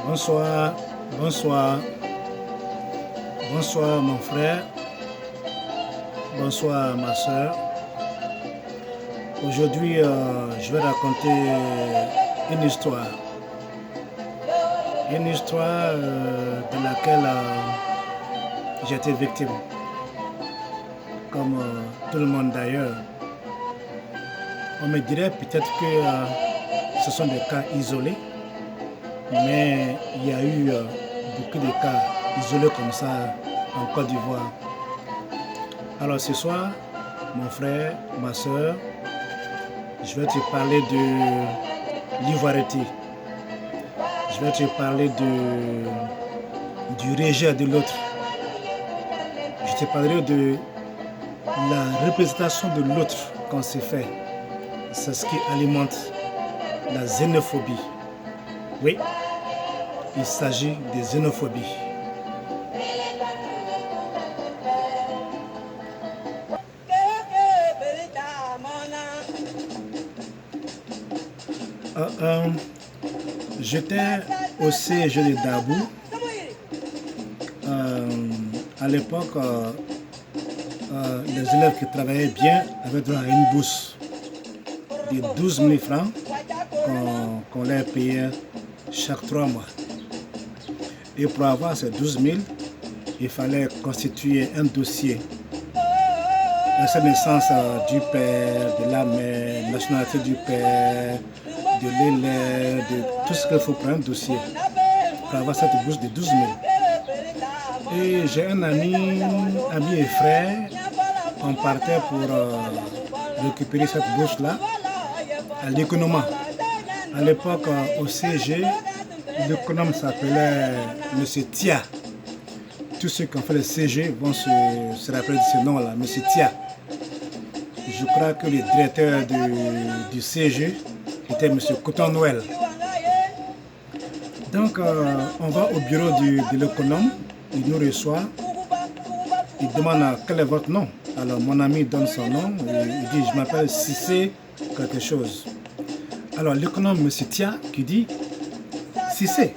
Bonsoir, bonsoir, bonsoir mon frère, bonsoir ma soeur. Aujourd'hui, je vais raconter une histoire. Une histoire de laquelle j'ai été victime, comme tout le monde d'ailleurs. On me dirait peut-être que ce sont des cas isolés, mais il y a eu beaucoup de cas isolés comme ça en Côte d'Ivoire. Alors ce soir, mon frère, ma soeur, je vais te parler de l'ivoireté. Je vais te parler du rejet de l'autre. Je te parlerai de la représentation de l'autre qu'on s'est fait. C'est ce qui alimente la xénophobie. Oui, il s'agit de xénophobie. J'étais au CEG de Dabou. À l'époque, les élèves qui travaillaient bien avaient droit à une bourse de 12 000 francs qu'on leur payait chaque 3 mois. Et pour avoir ces 12 000, il fallait constituer un dossier. La naissance du père, de la mère, nationalité du père, de l'élève, de tout ce qu'il faut pour un dossier pour avoir cette bourse de 12 000. Et j'ai un ami et frère, on partait pour récupérer cette bourse-là à l'économie. À l'époque, au CG, l'économe s'appelait M. Tia. Tous ceux qui ont fait le CG vont se rappeler de ce nom-là, M. Tia. Je crois que le directeur du CG était M. Coton-Noël. Donc, on va au bureau de l'économe, il nous reçoit, il demande quel est votre nom. Alors, mon ami donne son nom, il dit je m'appelle Cissé quelque chose. Alors, l'économe M. Tia qui dit Cissé,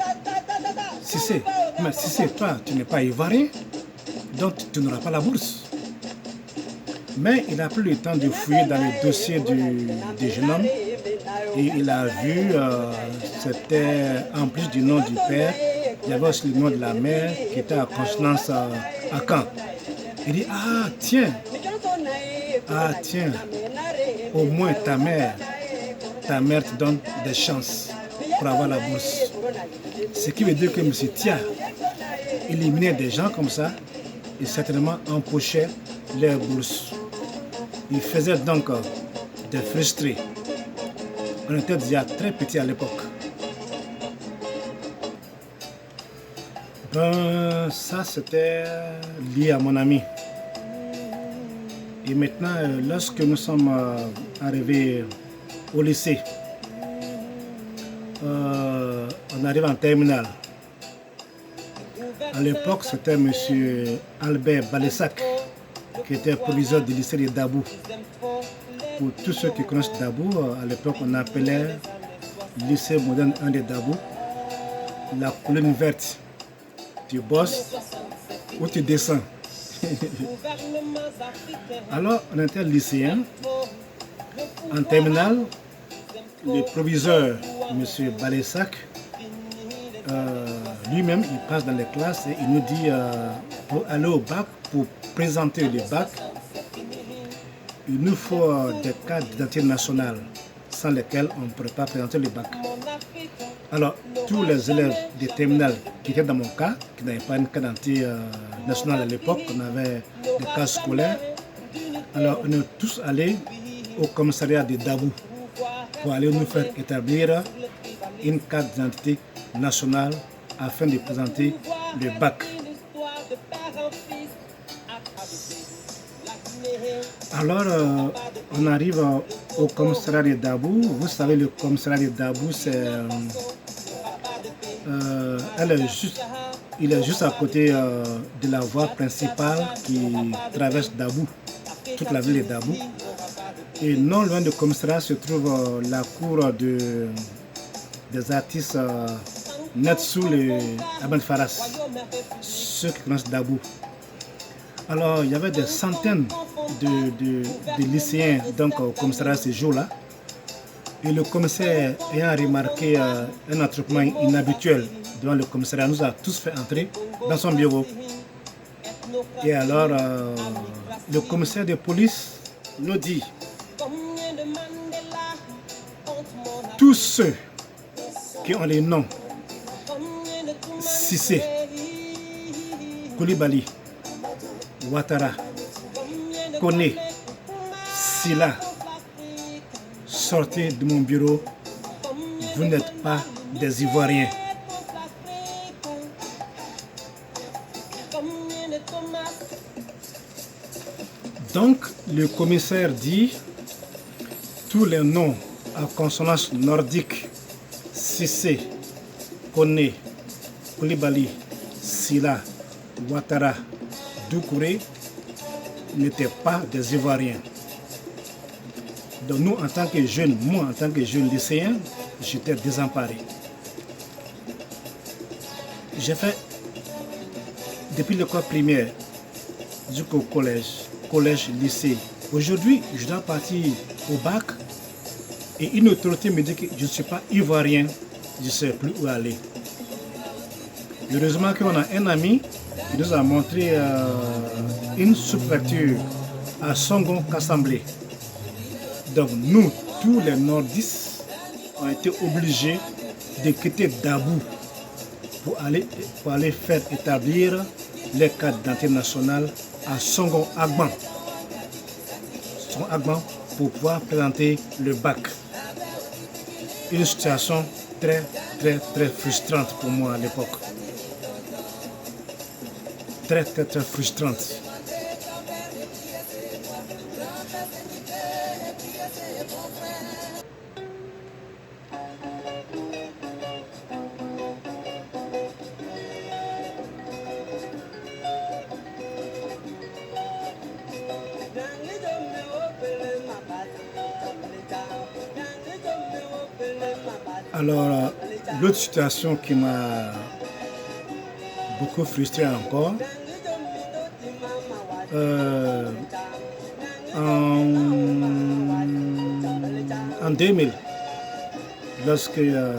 mais Cissé, toi, tu n'es pas ivoirien, donc tu n'auras pas la bourse. Mais il a pris le temps de fouiller dans le dossier du jeune homme et il a vu, c'était en plus du nom du père, il y avait aussi le nom de la mère qui était à consonance à Caen. Il dit, ah tiens, au moins ta mère te donne des chances pour avoir la bourse. Ce qui veut dire que M. Tia éliminait des gens comme ça et certainement empochait leurs bourses. Il faisait donc des frustrés. On était déjà très petits à l'époque. Ça c'était lié à mon ami. Et maintenant, lorsque nous sommes arrivés au lycée, on arrive en terminale. À l'époque, c'était M. Albert Balessac qui était proviseur du lycée de Dabou. Pour tous ceux qui connaissent Dabou, à l'époque, on appelait le lycée moderne 1 de Dabou la colonne verte. Tu bosses ou tu descends. Alors, on était lycéen. En terminale, le proviseur, M. Balessac, lui-même, il passe dans les classes et il nous dit pour aller au bac, pour présenter le bac, il nous faut des cartes d'identité nationale sans lesquelles on ne pourrait pas présenter le bac. Alors, tous les élèves des terminales qui étaient dans mon cas, qui n'avaient pas une carte d'identité nationale à l'époque, on avait des cartes scolaires, alors on est tous allés au commissariat de Dabou pour aller nous faire établir une carte d'identité nationale afin de présenter le bac. Alors, on arrive au commissariat de Dabou. Vous savez, le commissariat de Dabou, il est juste à côté de la voie principale qui traverse Dabou, toute la ville de Dabou. Et non loin du commissariat se trouve la cour des artistes net sous le Ahmed Faras, ceux qui connaissent Dabou. Alors, il y avait des centaines de lycéens donc, au commissariat ces jours-là. Et le commissaire, ayant remarqué un attroupement inhabituel devant le commissariat, nous a tous fait entrer dans son bureau. Et alors, le commissaire de police nous dit: tous ceux qui ont les noms Cissé, Koulibaly, Ouattara, Koné, Silla, sortez de mon bureau, vous n'êtes pas des Ivoiriens. Donc, le commissaire dit: tous les noms à consonance nordique, Cissé, Koné, Koulibaly, Silla, Ouattara, Doucouré, n'étaient pas des Ivoiriens. Donc nous, en tant que jeunes, moi en tant que jeune lycéen, j'étais désemparé. J'ai fait, depuis l'école primaire jusqu'au collège, lycée. Aujourd'hui, je dois partir au bac et une autorité me dit que je ne suis pas ivoirien, je ne sais plus où aller. Heureusement qu'on a un ami qui nous a montré une sous-préfecture à Songon Kassamblé. Donc nous, tous les nordistes, ont été obligés de quitter Dabou pour aller faire établir les cartes d'identité nationale à Songon Agban. Songon Agban pour pouvoir présenter le bac. Une situation très frustrante pour moi à l'époque. Très frustrante. Alors, l'autre situation qui m'a beaucoup frustré encore, en 2000, lorsque le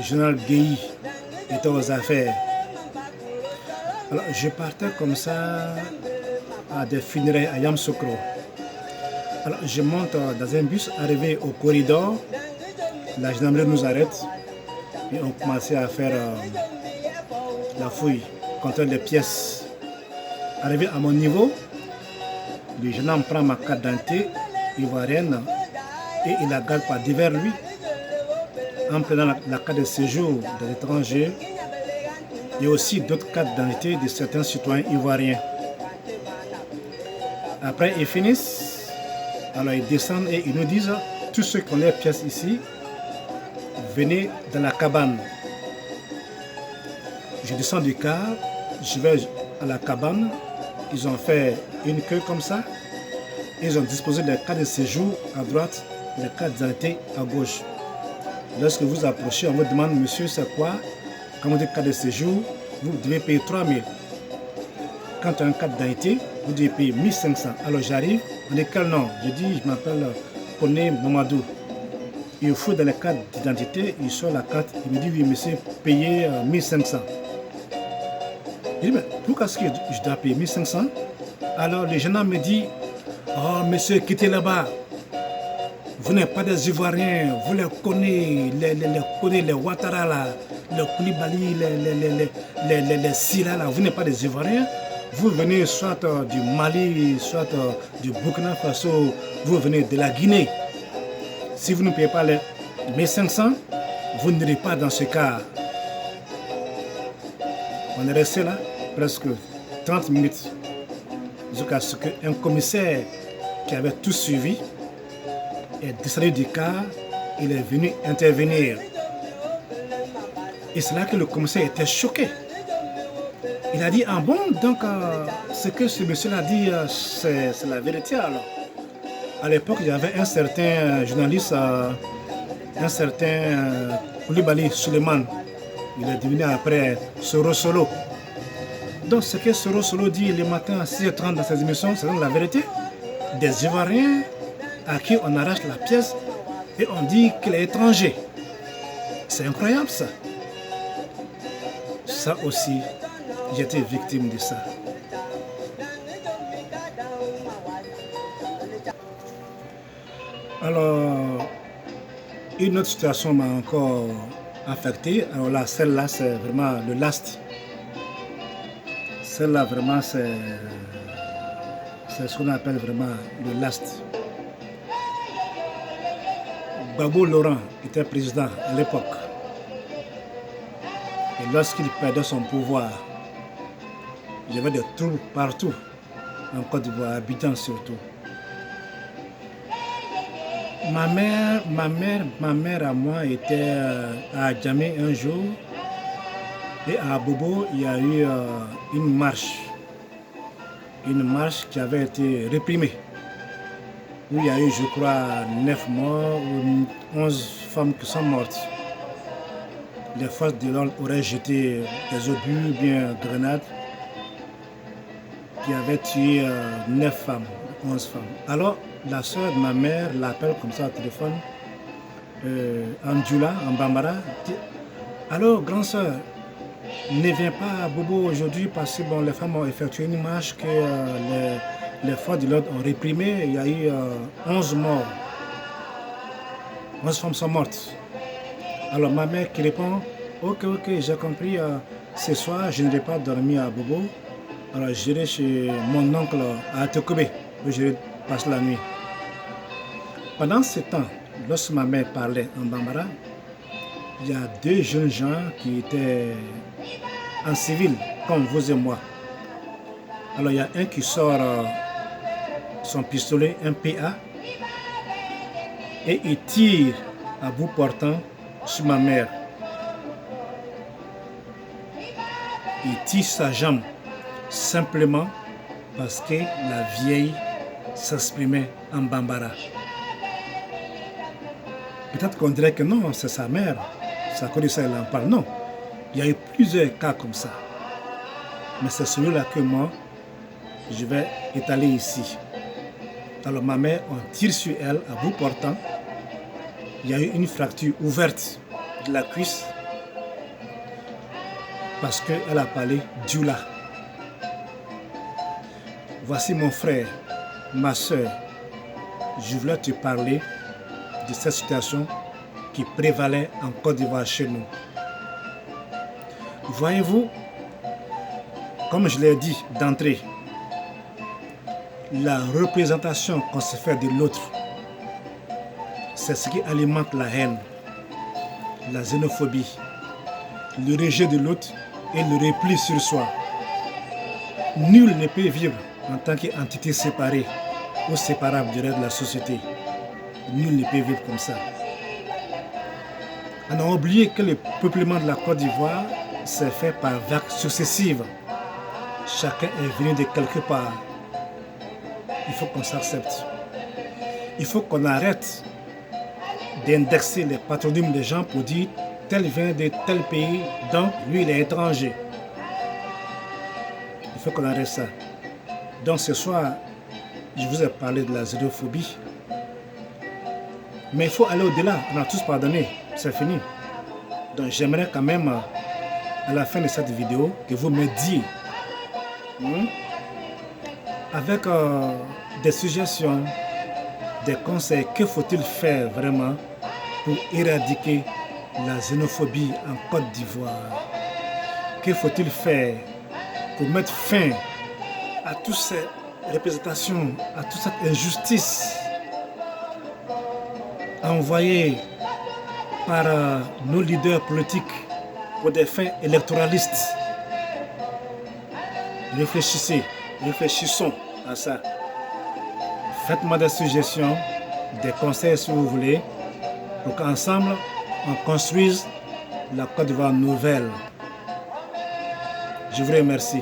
général Guéhi était aux affaires, alors je partais comme ça à des funérailles à Yamoussoukro. Alors je monte dans un bus, arrivé au corridor, la gendarmerie nous arrête et on commençait à faire la fouille, contrôle des pièces. Arrivé à mon niveau, le gendarme prend ma carte d'identité ivoirienne et il la garde par devers lui, en prenant la carte de séjour des étrangers et aussi d'autres cartes d'identité de certains citoyens ivoiriens. Après, ils finissent, alors ils descendent et ils nous disent: tous ceux qui ont les pièces ici, venez dans la cabane. Je descends du car, je vais à la cabane. Ils ont fait une queue comme ça. Ils ont disposé les cartes de séjour à droite, les cartes d'identité à gauche. Lorsque vous approchez, on vous demande: monsieur, c'est quoi? Quand vous dites carte de séjour, vous devez payer 3 000. Quand tu as une carte d'identité, vous devez payer 1 500. Alors j'arrive, on dit: quel nom? Je dis: je m'appelle Koné Mamadou. Il faut dans les cartes d'identité, il sort la carte, il me dit: oui monsieur, payez 1 500. Je dis: mais pourquoi est-ce que je dois payer 1 500? Alors le jeune homme me dit: oh monsieur, quittez là-bas. Vous n'êtes pas des Ivoiriens, vous les connaissez, les Ouattara, là, les Koulibaly, les Silla, là, vous n'êtes pas des Ivoiriens. Vous venez soit du Mali, soit du Burkina Faso, vous venez de la Guinée. Si vous ne payez pas les 1500, vous n'irez pas dans ce cas. On est resté là presque 30 minutes jusqu'à ce qu'un commissaire qui avait tout suivi est descendu du car, il est venu intervenir. Et c'est là que le commissaire était choqué. Il a dit: ah bon, donc ce que ce monsieur a dit, c'est la vérité alors. À l'époque, il y avait un certain journaliste, un certain Koulibaly Suleiman, Il est devenu après Soro Solo. Donc ce que Soro Solo dit le matin à 6h30 dans ses émissions, c'est la vérité. Des Ivoiriens à qui on arrache la pièce et on dit qu'il est étranger. C'est incroyable ça. Ça aussi, j'étais victime de ça. Alors, une autre situation m'a encore affecté. Alors là, celle-là, c'est vraiment le last. Celle-là, vraiment, c'est ce qu'on appelle vraiment le last. Gbagbo Laurent était président à l'époque. Et lorsqu'il perdait son pouvoir, il y avait des troubles partout, en Côte d'Ivoire, à Abidjan surtout. Ma mère à moi était à Djamé un jour, et à Bobo, il y a eu une marche qui avait été réprimée, où il y a eu, je crois, 9 morts ou 11 femmes qui sont mortes. Les forces de l'ordre auraient jeté des obus, bien grenades, qui avaient tué 9 femmes, 11 femmes. Alors, la soeur de ma mère l'appelle comme ça au téléphone, Andjula, en Bambara, dit, alors, grande soeur, ne viens pas à Bobo aujourd'hui parce que bon, les femmes ont effectué une marche que les forces de l'ordre ont réprimée. Il y a eu 11 morts. 11 femmes sont mortes. Alors ma mère qui répond, ok, j'ai compris, ce soir je n'aurai pas dormi à Bobo. Alors j'irai chez mon oncle à Tokobé, où j'irai passer la nuit. Pendant ce temps, lorsque ma mère parlait en Bambara, il y a 2 jeunes gens qui étaient en civil, comme vous et moi. Alors il y a un qui sort son pistolet, un PA, et il tire à bout portant sur ma mère. Il tire sa jambe simplement parce que la vieille s'exprimait en Bambara. Peut-être qu'on dirait que non, c'est sa mère. Ça connaît ça, elle en parle. Non. Il y a eu plusieurs cas comme ça. Mais c'est celui-là que moi, je vais étaler ici. Alors ma mère, on tire sur elle à bout portant. Il y a eu une fracture ouverte de la cuisse parce qu'elle a parlé Djoula. Voici mon frère, ma soeur. Je voulais te parler de cette situation qui prévalait en Côte d'Ivoire chez nous. Voyez-vous, comme je l'ai dit d'entrée, la représentation qu'on se fait de l'autre, c'est ce qui alimente la haine, la xénophobie, le rejet de l'autre et le repli sur soi. Nul ne peut vivre en tant qu'entité séparée ou séparable du reste de la société. Nul ne peut vivre comme ça. On a oublié que le peuplement de la Côte d'Ivoire s'est fait par vagues successives. Chacun est venu de quelque part. Il faut qu'on s'accepte. Il faut qu'on arrête d'indexer les patronymes des gens pour dire tel vient de tel pays, donc lui il est étranger. Il faut qu'on arrête ça. Donc ce soir, je vous ai parlé de la xénophobie. Mais il faut aller au-delà. On a tous pardonné. C'est fini. Donc j'aimerais quand même, à la fin de cette vidéo, que vous me disiez, avec des suggestions, des conseils, que faut-il faire vraiment pour éradiquer la xénophobie en Côte d'Ivoire? Que faut-il faire pour mettre fin à toutes ces représentations, à toute cette injustice envoyée par nos leaders politiques pour des fins électoralistes? Réfléchissez, réfléchissons à ça. Faites-moi des suggestions, des conseils si vous voulez, pour qu'ensemble, on construise la Côte d'Ivoire nouvelle. Je vous remercie.